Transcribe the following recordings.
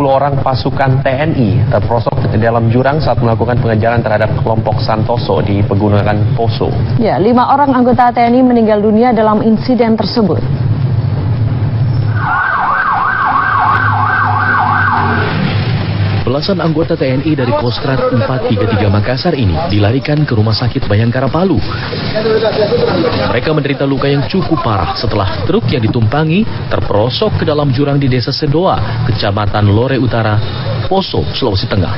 orang pasukan TNI terperosok di dalam jurang saat melakukan pengejaran terhadap kelompok Santoso di Pegunungan Poso. Ya, 5 orang anggota TNI meninggal dunia dalam insiden tersebut. Belasan anggota TNI dari Kostrad 433 Makassar ini dilarikan ke Rumah Sakit Bayangkara Palu. Mereka menderita luka yang cukup parah setelah truk yang ditumpangi terperosok ke dalam jurang di Desa Sedoa, Kecamatan Lore Utara, Poso, Sulawesi Tengah.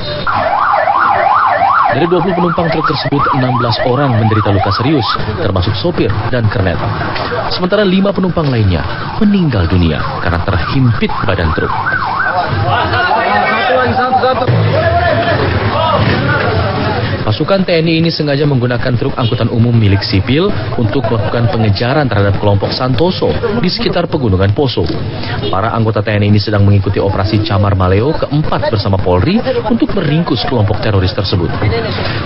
Dari 20 penumpang truk tersebut, 16 orang menderita luka serius, termasuk sopir dan kernet. Sementara 5 penumpang lainnya meninggal dunia karena terhimpit badan truk. Pasukan TNI ini sengaja menggunakan truk angkutan umum milik sipil untuk melakukan pengejaran terhadap kelompok Santoso di sekitar Pegunungan Poso. Para anggota TNI ini sedang mengikuti operasi Camar Maleo keempat bersama Polri untuk meringkus kelompok teroris tersebut.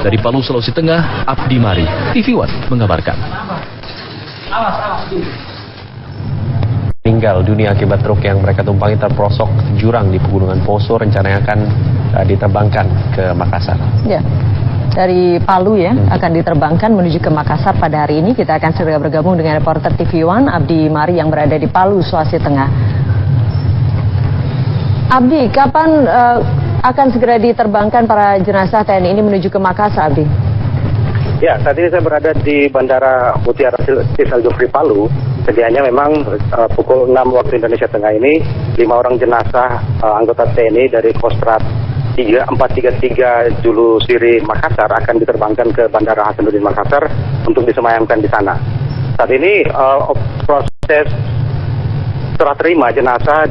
Dari Palu, Sulawesi Tengah, Abdi Mari, TV One mengabarkan. Meninggal dunia akibat truk yang mereka tumpangi terperosok jurang di Pegunungan Poso, rencananya akan diterbangkan ke Makassar. Ya, dari Palu ya, akan diterbangkan menuju ke Makassar pada hari ini. Kita akan segera bergabung dengan reporter TV One Abdi Mari yang berada di Palu, Sulawesi Tengah. Abdi, kapan akan segera diterbangkan para jenazah TNI ini menuju ke Makassar, Abdi? Ya, saat ini saya berada di Bandara Mutiara Sis Al Jufri Palu. Sedianya memang pukul 6 waktu Indonesia Tengah ini 5 orang jenazah anggota TNI dari Kostrad 433 Julu Siri Makassar akan diterbangkan ke Bandara Hasanuddin Makassar untuk disemayamkan di sana. Saat ini proses serah terima jenazah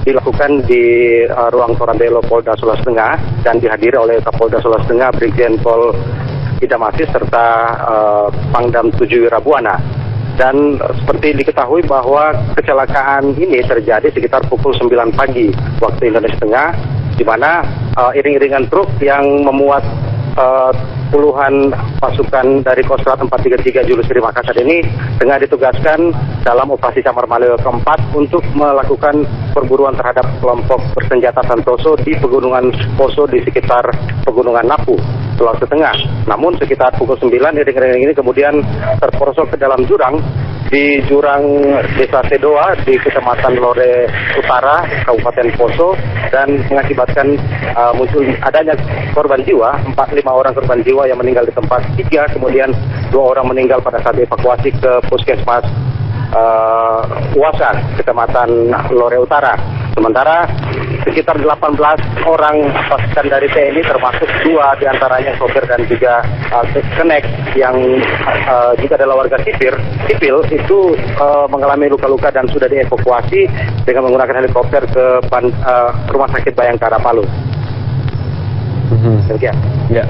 dilakukan di ruang Torambelo Polda Sulawesi Tengah dan dihadiri oleh Kapolda Sulawesi Tengah Brigjen Pol Idam Aziz serta Pangdam 7 Wirabuana. Dan seperti diketahui bahwa kecelakaan ini terjadi sekitar pukul 9 pagi waktu Indonesia Tengah, di mana iring-iringan truk yang memuat puluhan pasukan dari Kostrad 433 Julu Siri Makassar ini tengah ditugaskan dalam operasi Camar Maleo keempat untuk melakukan perburuan terhadap kelompok bersenjata Santoso di Pegunungan Poso di sekitar Pegunungan Napu, Sulawesi Tengah. Namun sekitar pukul 9 iring-iring ini kemudian terperosok ke dalam jurang di jurang Desa Sedoa di Kecamatan Lore Utara, Kabupaten Poso, dan mengakibatkan muncul adanya korban jiwa, 5 orang korban jiwa yang meninggal di tempat, 3 kemudian 2 orang meninggal pada saat evakuasi ke Puskesmas Uasa, Kecamatan Lore Utara. Sementara sekitar 18 orang pasukan dari TNI termasuk 2 diantaranya sopir dan juga kenek yang juga adalah warga sipil itu mengalami luka-luka dan sudah dievakuasi dengan menggunakan helikopter ke Rumah Sakit Bayangkara Palu. Demikian. Ya.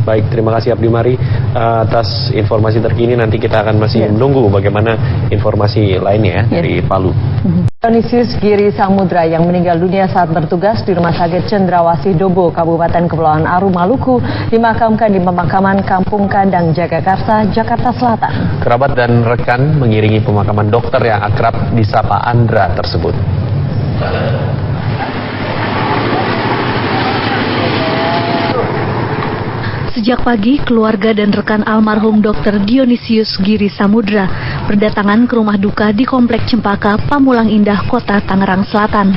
Baik, terima kasih Abdi Mari atas informasi terkini. Nanti kita akan masih menunggu bagaimana informasi lainnya dari Palu. Dionysius Giri Samudra yang meninggal dunia saat bertugas di Rumah Sakit Cendrawasih Dobo, Kabupaten Kepulauan Aru, Maluku, dimakamkan di pemakaman Kampung Kandang, Jagakarsa, Jakarta Selatan. Kerabat dan rekan mengiringi pemakaman dokter yang akrab disapa Andra tersebut. Sejak pagi, keluarga dan rekan almarhum Dr. Dionysius Giri Samudra berdatangan ke rumah duka di Komplek Cempaka, Pamulang Indah, Kota Tangerang Selatan.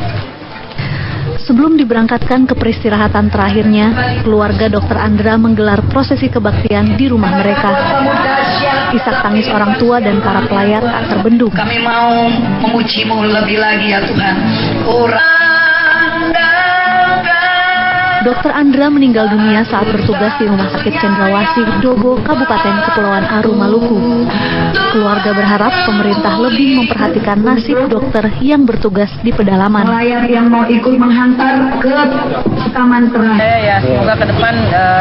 Sebelum diberangkatkan ke peristirahatan terakhirnya, keluarga Dr. Andra menggelar prosesi kebaktian di rumah mereka. Isak tangis orang tua dan para pelayat tak terbendung. Kami mau memuji-Mu lebih lagi ya Tuhan. Dr. Andra meninggal dunia saat bertugas di Rumah Sakit Cendrawasih Dobo, Kabupaten Kepulauan Aru, Maluku. Keluarga berharap pemerintah lebih memperhatikan nasib dokter yang bertugas di pedalaman. Pelayar yang mau ikut menghantar ke taman terakhir. Ya, semoga ke depan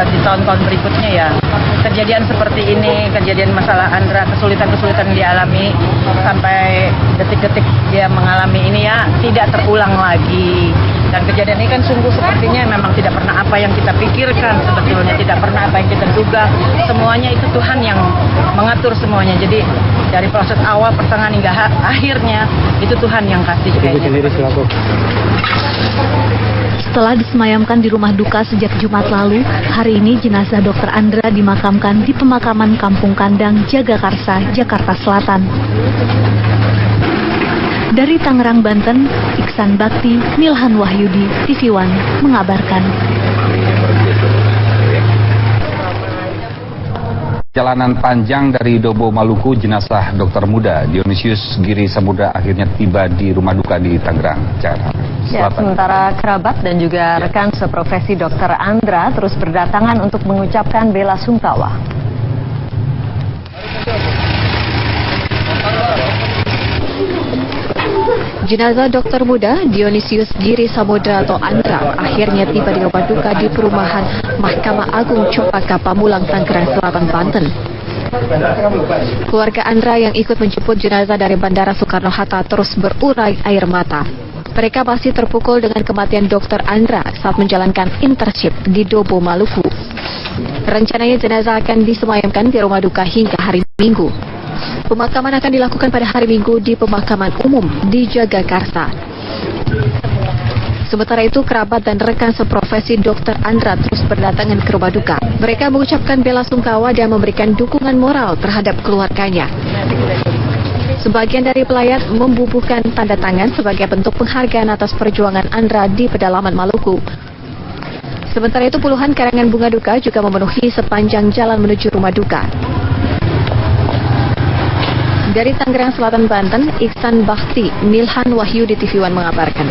di tahun-tahun berikutnya ya kejadian seperti ini, kejadian masalah Andra, kesulitan-kesulitan dialami sampai detik-detik dia mengalami ini ya tidak terulang lagi. Dan kejadian ini kan sungguh sepertinya memang tidak pernah apa yang kita pikirkan, sebetulnya tidak pernah apa yang kita duga. Semuanya itu Tuhan yang mengatur semuanya. Jadi dari proses awal, pertengahan hingga akhirnya itu Tuhan yang kasih kayaknya. Setelah disemayamkan di rumah duka sejak Jumat lalu, hari ini jenazah Dr. Andra dimakamkan di pemakaman Kampung Kandang, Jagakarsa, Jakarta Selatan. Dari Tangerang, Banten, Iksan Bakti, Milhan Wahyudi, TV One mengabarkan. Jalanan panjang dari Dobo, Maluku, jenazah dokter muda Dionysius Giri Samudra akhirnya tiba di rumah duka di Tangerang, Jakarta Selatan. Ya, sementara kerabat dan juga rekan seprofesi Dr. Andra terus berdatangan untuk mengucapkan bela sungkawa. Jenazah dokter muda Dionysius Giri Samudra atau Andra akhirnya tiba di rumah duka di perumahan Mahkamah Agung Cempaka Pamulang, Tangerang Selatan, Banten. Keluarga Andra yang ikut menjemput jenazah dari Bandara Soekarno-Hatta terus berurai air mata. Mereka masih terpukul dengan kematian Dr. Andra saat menjalankan internship di Dobo, Maluku. Rencananya jenazah akan disemayamkan di rumah duka hingga hari Minggu. Pemakaman akan dilakukan pada hari Minggu di pemakaman umum di Jagakarsa. Sementara itu, kerabat dan rekan seprofesi Dr. Andra terus berdatangan ke rumah duka. Mereka mengucapkan bela sungkawa dan memberikan dukungan moral terhadap keluarganya. Sebagian dari pelayat membubuhkan tanda tangan sebagai bentuk penghargaan atas perjuangan Andra di pedalaman Maluku. Sementara itu, puluhan karangan bunga duka juga memenuhi sepanjang jalan menuju rumah duka. Dari Tangerang Selatan, Banten, Iksan Bakti, Milhan Wahyudi, TV One mengabarkan.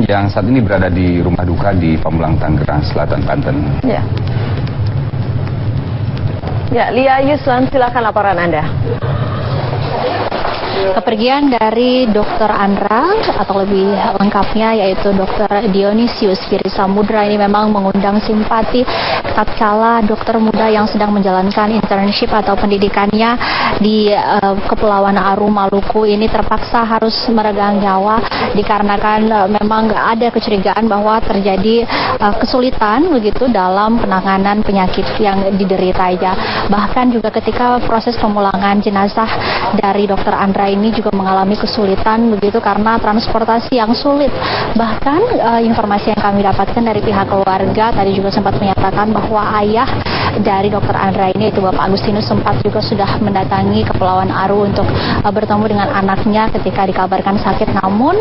Yang saat ini berada di rumah duka di Pamulang, Tangerang Selatan, Banten. Ya, Lia Yuslan, silakan laporan Anda. Kepergian dari Dr. Andra atau lebih lengkapnya yaitu Dr. Dionysius Giri Samudra ini memang mengundang simpati tatkala dokter muda yang sedang menjalankan internship atau pendidikannya di Kepulauan Aru, Maluku ini terpaksa harus meregang nyawa dikarenakan memang ada kecurigaan bahwa terjadi kesulitan begitu dalam penanganan penyakit yang dideritanya. Bahkan juga ketika proses pemulangan jenazah dari Dr. Andra ini juga mengalami kesulitan begitu karena transportasi yang sulit. Bahkan informasi yang kami dapatkan dari pihak keluarga tadi juga sempat menyatakan bahwa ayah dari Dr. Andra ini yaitu Bapak Agustinus sempat juga sudah mendatangi Kepulauan Aru untuk bertemu dengan anaknya ketika dikabarkan sakit, namun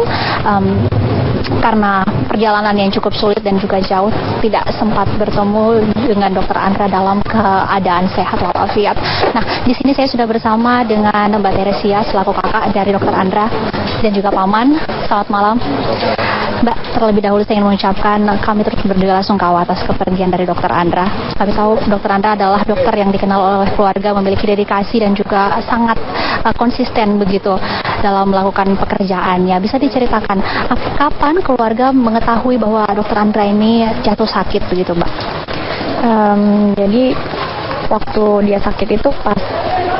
karena perjalanan yang cukup sulit dan juga jauh tidak sempat bertemu dengan Dr. Andra dalam keadaan sehat walafiat. Nah, di sini saya sudah bersama dengan Mbak Teresia selaku kakak dari Dr. Andra dan juga paman. Selamat malam, Mbak. Terlebih dahulu saya ingin mengucapkan kami terus berbela sungkawa atas kepergian dari Dr. Andra. Kami tahu Dr. Andra adalah dokter yang dikenal oleh keluarga memiliki dedikasi dan juga sangat konsisten begitu dalam melakukan pekerjaannya. Bisa diceritakan kapan keluarga mengetahui bahwa Dr. Andra ini jatuh sakit begitu, Mbak? Jadi waktu dia sakit itu pas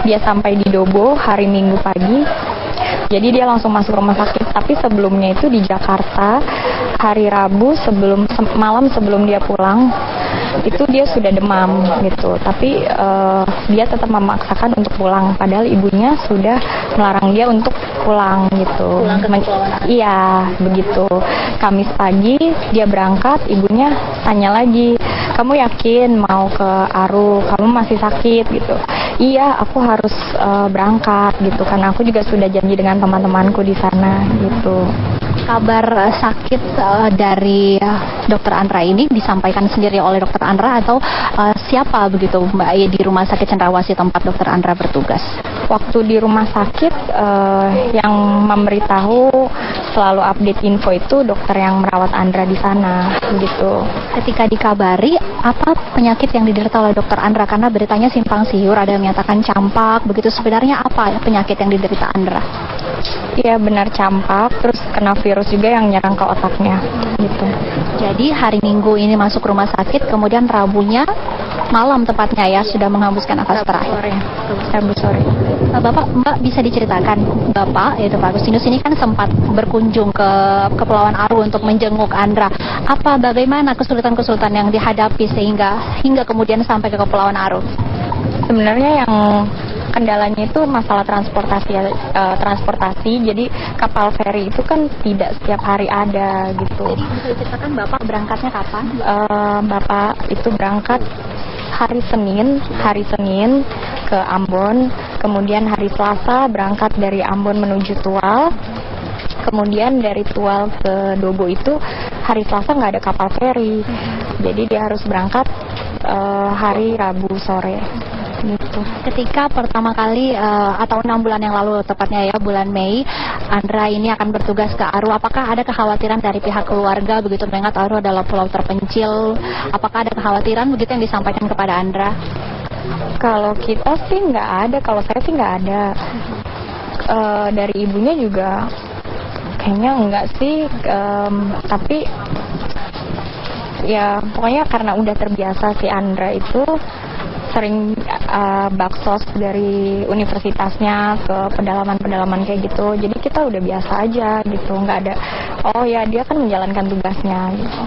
dia sampai di Dobo hari Minggu pagi. Jadi dia langsung masuk rumah sakit. Tapi sebelumnya itu di Jakarta hari Rabu malam sebelum dia pulang itu dia sudah demam gitu. Tapi dia tetap memaksakan untuk pulang. Padahal ibunya sudah melarang dia untuk pulang gitu. Pulang ke Kepulauan Aru. Iya begitu. Kamis pagi dia berangkat, ibunya tanya lagi, kamu yakin mau ke Aru? Kamu masih sakit gitu? Iya, aku harus berangkat gitu karena aku juga sudah janji dengan teman-temanku di sana gitu. Kabar sakit dari Dr. Andra ini disampaikan sendiri oleh Dr. Andra atau siapa begitu Mbak di Rumah Sakit Cendrawasih tempat Dr. Andra bertugas? Waktu di rumah sakit yang memberitahu selalu update info itu dokter yang merawat Andra di sana gitu. Ketika dikabari apa penyakit yang diderita oleh Dr. Andra, karena beritanya simpang siur, ada yang menyatakan campak begitu, sebenarnya apa penyakit yang diderita Andra? Iya benar, campak, terus kena virus juga yang nyerang ke otaknya gitu. Jadi hari Minggu ini masuk rumah sakit, kemudian Rabunya malam tepatnya ya sudah menghembuskan nafas terakhir. Rabu sore. Mbak bisa diceritakan, Bapak yaitu Pak Agustinus ini kan sempat berkunjung ke Kepulauan Aru untuk menjenguk Andra. Bagaimana kesulitan-kesulitan yang dihadapi hingga kemudian sampai ke Kepulauan Aru? Sebenarnya yang kendalanya itu masalah transportasi. Jadi kapal feri itu kan tidak setiap hari ada gitu. Jadi bisa diceritakan Bapak berangkatnya kapan? Bapak itu berangkat hari Senin ke Ambon, kemudian hari Selasa berangkat dari Ambon menuju Tual. Kemudian dari Tual ke Dobo itu hari Selasa nggak ada kapal feri, jadi dia harus berangkat hari Rabu sore. Gitu. Ketika pertama kali atau 6 bulan yang lalu tepatnya ya, bulan Mei, Andra ini akan bertugas ke Aru. Apakah ada kekhawatiran dari pihak keluarga begitu mengingat Aru adalah pulau terpencil? Apakah ada kekhawatiran begitu yang disampaikan kepada Andra? Kalau kita sih nggak ada, kalau saya sih nggak ada. Dari ibunya juga kayaknya enggak sih, tapi ya pokoknya karena udah terbiasa si Andra itu sering baksos dari universitasnya ke pedalaman-pedalaman kayak gitu, jadi kita udah biasa aja gitu, nggak ada oh ya dia kan menjalankan tugasnya gitu.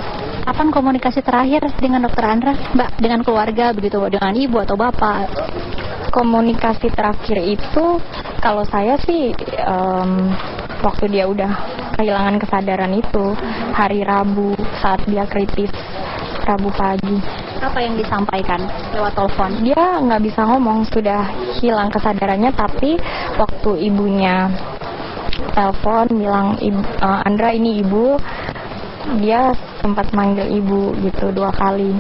Kapan komunikasi terakhir dengan Dokter Andra, Mbak, dengan keluarga begitu, dengan ibu atau bapak? Komunikasi terakhir itu kalau saya sih waktu dia udah kehilangan kesadaran itu hari Rabu saat dia kritis, Rabu pagi. Apa yang disampaikan lewat telepon? Dia nggak bisa ngomong, sudah hilang kesadarannya, tapi waktu ibunya telepon bilang Andra ini ibu, dia sempat manggil ibu gitu 2 kali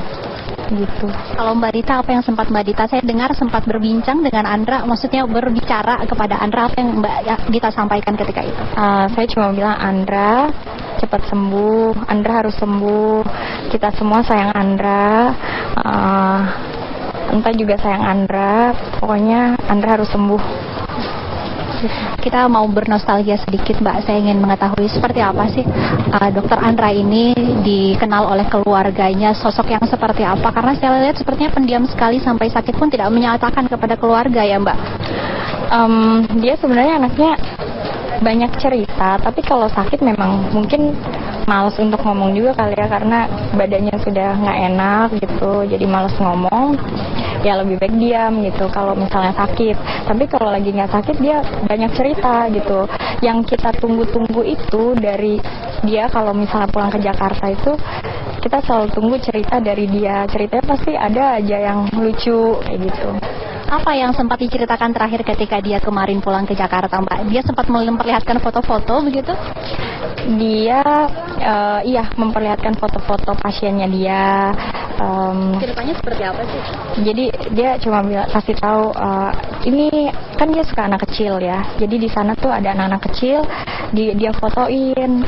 gitu. Kalau Mbak Dita, apa yang sempat Mbak Dita? Saya dengar sempat berbincang dengan Andra, maksudnya berbicara kepada Andra, apa yang Mbak Dita sampaikan ketika itu? Saya cuma bilang Andra cepat sembuh, Andra harus sembuh, kita semua sayang Andra, entah juga sayang Andra, pokoknya Andra harus sembuh. Kita mau bernostalgia sedikit, Mbak. Saya ingin mengetahui seperti apa sih Dokter Andra ini dikenal oleh keluarganya, sosok yang seperti apa? Karena saya lihat sepertinya pendiam sekali, sampai sakit pun tidak menyatakan kepada keluarga ya, Mbak. Dia sebenarnya anaknya banyak cerita, tapi kalau sakit memang mungkin malas untuk ngomong juga kali ya, karena badannya sudah nggak enak gitu, jadi malas ngomong, ya lebih baik diam gitu kalau misalnya sakit. Tapi kalau lagi nggak sakit dia banyak cerita gitu. Yang kita tunggu-tunggu itu dari dia, kalau misalnya pulang ke Jakarta itu kita selalu tunggu cerita dari dia, ceritanya pasti ada aja yang lucu kayak gitu. Apa yang sempat diceritakan terakhir ketika dia kemarin pulang ke Jakarta, Mbak? Dia sempat memperlihatkan foto-foto begitu? Dia iya memperlihatkan foto-foto pasiennya dia. Ceritanya seperti apa sih? Jadi dia cuma kasih tahu ini kan dia suka anak kecil ya. Jadi di sana tuh ada anak-anak kecil, dia fotoin,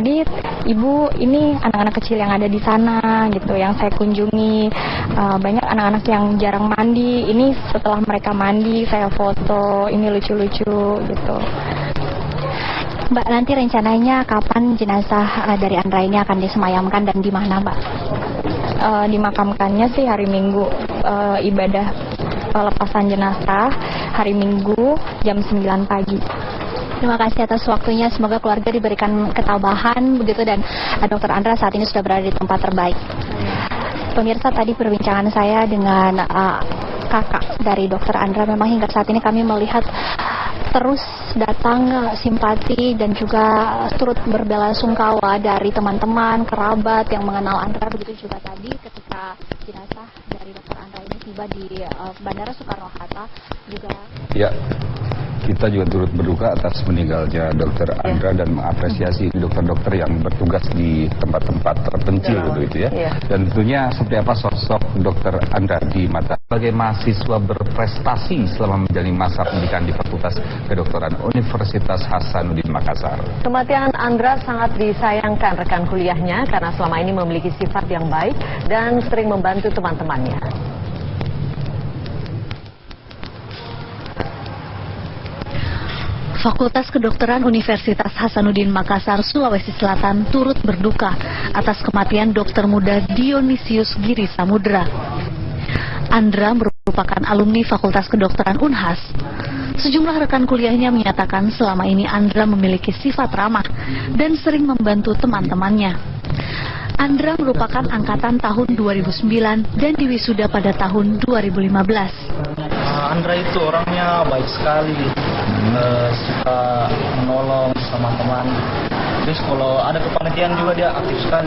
Dit, ibu ini anak-anak kecil yang ada di sana gitu, yang saya kunjungi, banyak anak-anak yang jarang mandi. Ini setelah mereka mandi saya foto, ini lucu-lucu gitu. Mbak, nanti rencananya kapan jenazah dari Andra ini akan disemayamkan dan di mana, Mbak? Dimakamkannya sih hari Minggu, ibadah pelepasan jenazah hari Minggu jam 9 pagi. Terima kasih atas waktunya, semoga keluarga diberikan ketabahan begitu, dan Dokter Andra saat ini sudah berada di tempat terbaik. Pemirsa, tadi perbincangan saya dengan kakak dari Dokter Andra. Memang hingga saat ini kami melihat terus datang simpati dan juga turut berbelasungkawa dari teman-teman, kerabat yang mengenal Andra. Begitu juga tadi ketika jenazah dari Dokter Andra ini tiba di Bandara Soekarno-Hatta juga. Ya, kita juga turut berduka atas meninggalnya Dokter Andra dan mengapresiasi dokter-dokter yang bertugas di tempat-tempat terpencil begitu ya. Dan tentunya seperti apa sosok Dokter Andra di mata sebagai mahasiswa berprestasi selama menjalani masa pendidikan di Fakultas Kedokteran Universitas Hasanuddin Makassar. Kematian Andra sangat disayangkan rekan kuliahnya karena selama ini memiliki sifat yang baik dan sering membantu teman-temannya. Fakultas Kedokteran Universitas Hasanuddin Makassar, Sulawesi Selatan turut berduka atas kematian dokter muda Dionysius Giri Samudra. Andra merupakan alumni Fakultas Kedokteran Unhas. Sejumlah rekan kuliahnya menyatakan selama ini Andra memiliki sifat ramah dan sering membantu teman-temannya. Andra merupakan angkatan tahun 2009 dan diwisuda pada tahun 2015. Andra itu orangnya baik sekali, suka menolong sama teman. Terus kalau ada kepanitiaan juga dia aktif sekali.